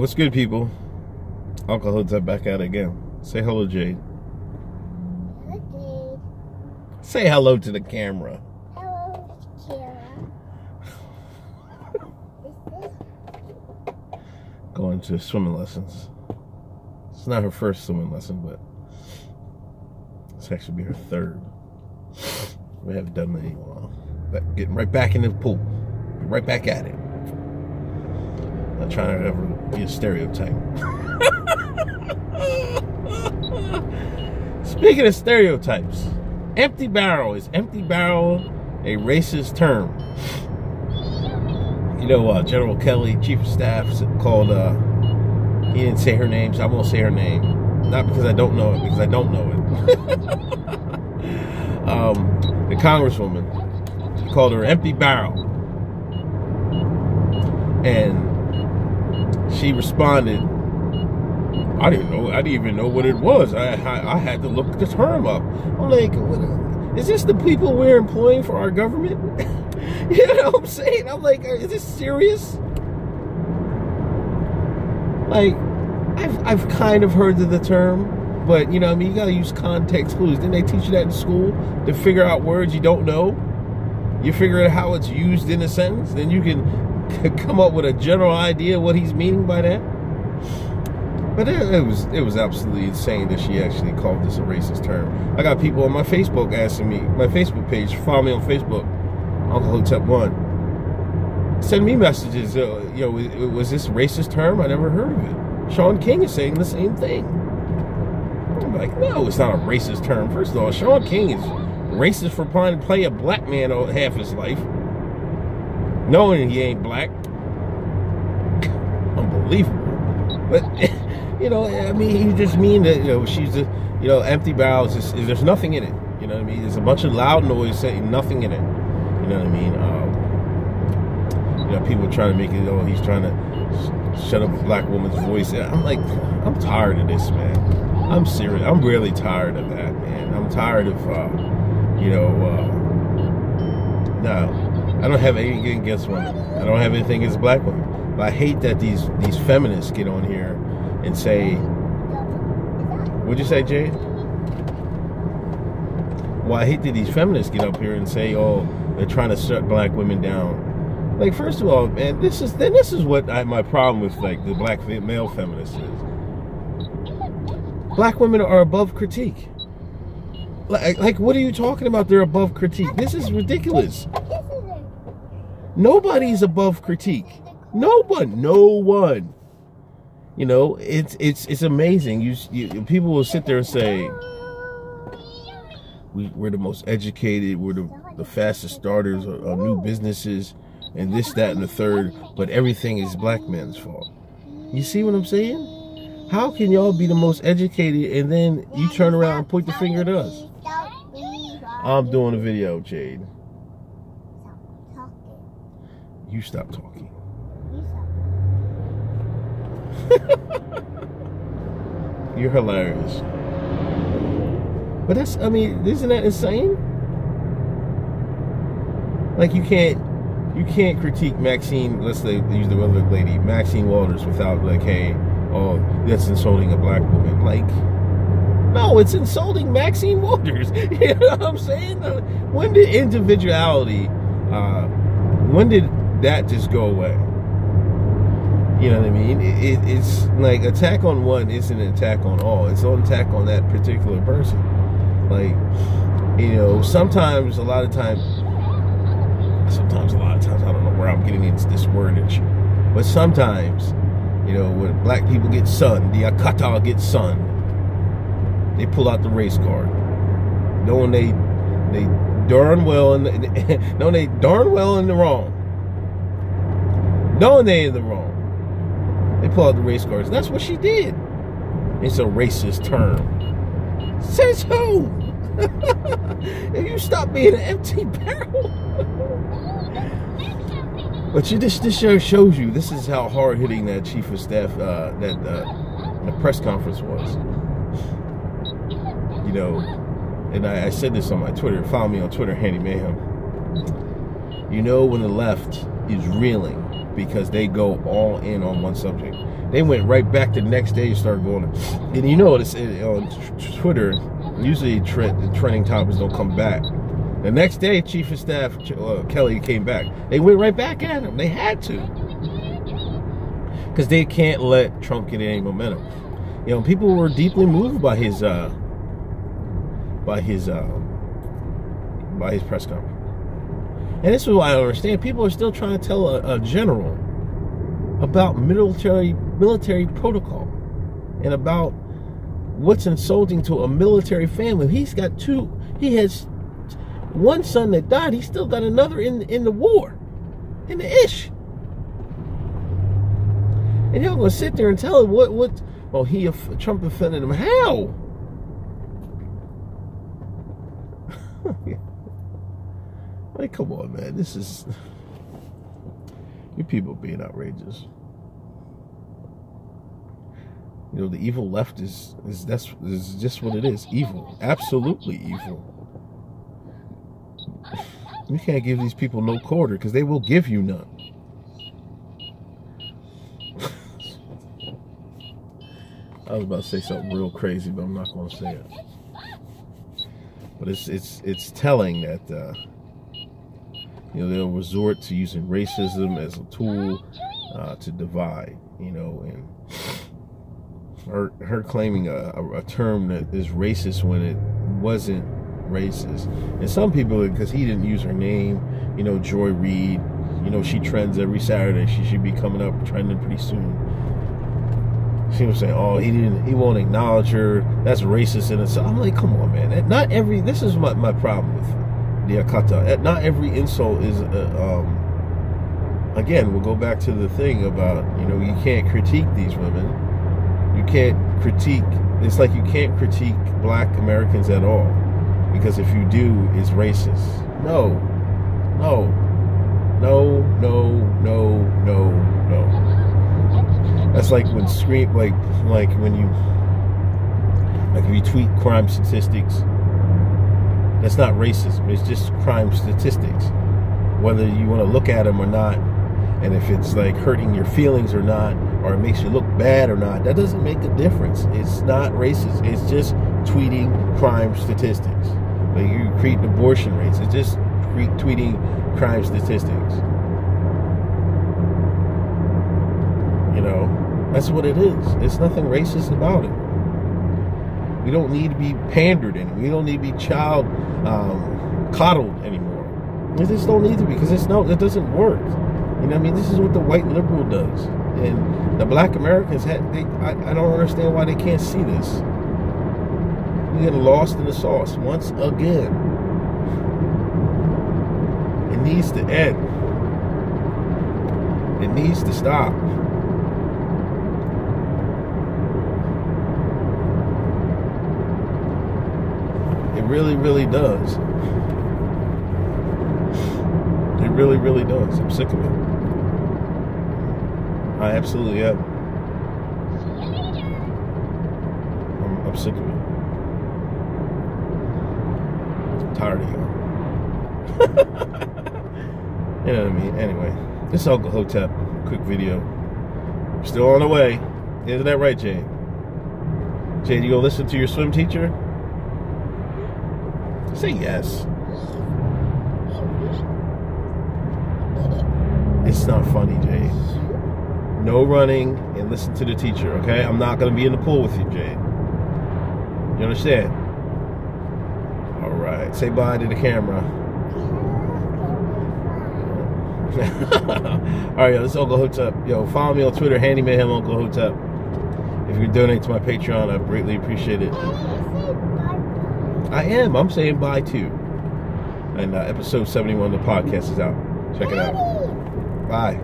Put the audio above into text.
What's good, people? Uncle Hotep back at it again. Say hello, Jade. Hello, Jade. Say hello to the camera. Hello, Kira. Going to swimming lessons. It's not her first swimming lesson, but it's actually be her third. We haven't done it in a while. But getting right back in the pool. Right back at it. Not trying to ever be a stereotype. Speaking of stereotypes, empty barrel. Is empty barrel a racist term? You know, General Kelly, Chief of Staff, called, he didn't say her name, so I won't say her name. Not because I don't know it, because I don't know it. The Congresswoman, he called her empty barrel. And she responded, I didn't even know what it was. I had to look the term up. I'm like, is this the people we're employing for our government? You know what I'm saying? I'm like, is this serious? Like, I've kind of heard of the term, but you know what I mean, you gotta use context clues. Didn't they teach you that in school? To figure out words you don't know? You figure out how it's used in a sentence, then you can come up with a general idea of what he's meaning by that. But it was absolutely insane that she actually called this a racist term. I got people on my Facebook asking me, my Facebook page, follow me on Facebook, Uncle Hotep 1. Send me messages, you know, was this a racist term? I never heard of it. Sean King is saying the same thing. I'm like, no, it's not a racist term. First of all, Sean King is racist for trying to play a black man half his life, knowing he ain't black. Unbelievable. But, you know, I mean, he just mean that, you know, she's a, you know, empty barrel is there's nothing in it. You know what I mean? There's a bunch of loud noise saying nothing in it. You know what I mean? You know, people trying to make it, oh, he's trying to shut up a black woman's voice. I'm like, I'm tired of this, man. I'm serious. I'm really tired of that, man. I'm tired of, you know, no, I don't have anything against women. I don't have anything against black women. But I hate that these feminists get on here and say, what'd you say, Jade? Well, I hate that these feminists get up here and say, oh, they're trying to shut black women down. Like, first of all, man, this is what my problem with, like, the black male feminists is. Black women are above critique. Like, what are you talking about? They're above critique. This is ridiculous. Nobody's above critique. No one. You know, it's amazing. You people will sit there and say, we're the most educated, we're the fastest starters of new businesses, and this, that, and the third, but everything is black men's fault. You see what I'm saying? How can y'all be the most educated and then you turn around and point the finger at us? I'm doing a video, Jade. You stop talking. You're hilarious. But that's, I mean, isn't that insane? Like, you can't critique Maxine, let's say, use the other lady, Maxine Waters, without like, hey, oh, that's insulting a black woman. Like, no, it's insulting Maxine Waters. You know what I'm saying? When did individuality, when did that just go away? You know what I mean? It's like attack on one isn't an attack on all. It's an attack on that particular person. Like, you know, sometimes, a lot of times, I don't know where I'm getting into this wordage, but sometimes, you know, when black people get sunned, the Akata gets sunned, they pull out the race card, knowing they darn well in the wrong, knowing they in the wrong. They pull out the race cards. And that's what she did. It's a racist term. Says who? If you stop being an empty barrel. But this show shows you, this is how hard-hitting that chief of staff, the press conference was. You know, and I said this on my Twitter. Follow me on Twitter, Handy Mayhem. You know when the left is reeling because they go all in on one subject. They went right back the next day and started going. And you know, it's on Twitter, usually trending topics don't come back. The next day, Chief of Staff Kelly came back. They went right back at him. They had to. Because they can't let Trump get any momentum. You know, people were deeply moved by his press conference. And this is why I don't understand. People are still trying to tell a general about military protocol and about what's insulting to a military family. He has one son that died. He's still got another in the war, in the ish. And he'll go sit there and tell him what Trump offended him. How? Like, come on, man. This is... You people being outrageous. You know, the evil left is just what it is. Evil. Absolutely evil. You can't give these people no quarter because they will give you none. I was about to say something real crazy, but I'm not going to say it. But it's telling that you know, they'll resort to using racism as a tool to divide. You know, and her claiming a term that is racist when it wasn't racist. And some people, because he didn't use her name, you know, Joy Reid, you know, she trends every Saturday. She should be coming up trending pretty soon. She was saying, "Oh, he won't acknowledge her. That's racist." And so I'm like, come on, man. This is my problem with the Akata. Not every insult is, again, we'll go back to the thing about, you know, you can't critique these women. You can't critique, it's like you can't critique black Americans at all. Because if you do, it's racist. No. That's like when if you tweet crime statistics, that's not racism. It's just crime statistics. Whether you want to look at them or not, and if it's like hurting your feelings or not, or it makes you look bad or not, that doesn't make a difference. It's not racist. It's just tweeting crime statistics. Like you create abortion rates. It's just tweeting crime statistics. You know, that's what it is. It's nothing racist about it. We don't need to be pandered anymore. We don't need to be child coddled anymore. We just don't need to be, because it doesn't work. You know what I mean? This is what the white liberal does. And the black Americans, I don't understand why they can't see this. We get lost in the sauce once again. It needs to end. It needs to stop. It really, really does. It really, really does. I'm sick of it. I absolutely am. I'm sick of it. I'm tired of you. You know what I mean? Anyway, this is Uncle Hotep. Quick video. Still on the way. Isn't that right, Jade? Jade, you gonna listen to your swim teacher? Say yes. It's not funny, Jade. No running and listen to the teacher, okay? I'm not going to be in the pool with you, Jade. You understand? All right. Say bye to the camera. All right, yo, this is Uncle Hotep. Yo, follow me on Twitter, Handyman Uncle Hotep. If you donate to my Patreon, I greatly appreciate it. I am. I'm saying bye too. And episode 71 of the podcast is out. Check it out. Bye.